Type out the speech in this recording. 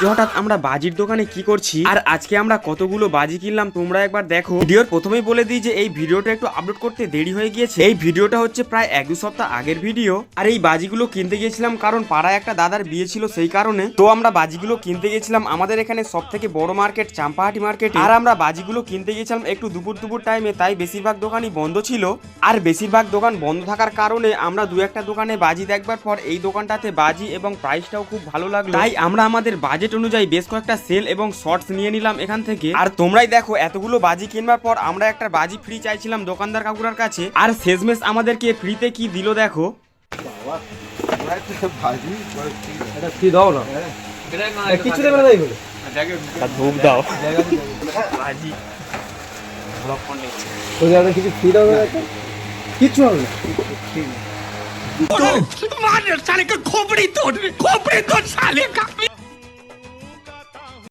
আজকে হঠাৎ আমরা বাজির দোকানে কি করছি আর আজকে আমরা কতগুলো বাজি কিনলাম তোমরা একবার দেখো। ভিডিওর প্রথমেই বলে দিই যে এই ভিডিওটা একটু আপলোড করতে দেরি হয়ে গিয়েছে। এই ভিডিওটা হচ্ছে প্রায় 1-2 সপ্তাহ আগের ভিডিও। আর এই বাজিগুলো কিনতে গিয়েছিলাম কারণ পাড়ায় একটা দাদার বিয়ে ছিল, সেই কারণে তো আমরা বাজিগুলো কিনতে গেছিলাম আমাদের এখানে সব থেকে বড় মার্কেট চাম্পাহাটি মার্কেট। আর আমরা বাজিগুলো কিনতে গেছিলাম একটু দুপুর টাইমে, তাই বেশিরভাগ দোকানই বন্ধ ছিল। আর বেশিরভাগ দোকান বন্ধ থাকার কারণে আমরা দু একটা দোকানে বাজি দেখবার পর এই দোকানটাতে বাজি এবং প্রাইসটাও খুব ভালো লাগলো, তাই আমরা আমাদের বাজেট অনুযায়ী বেশ কয়েকটা সেল এবং শর্টস নিয়ে নিলাম এখান থেকে। আর তোমরাই দেখো এতগুলো বাজি কিনবার পর আমরা একটা বাজি ফ্রি চাইছিলাম দোকানদার কাকুরার কাছে, আর শেষমেশ আমাদেরকে ফ্রিতে কি দিল দেখো। ধূপ দাও বাজি কিছু হবে साले का खोपड़ी तोड़ साले का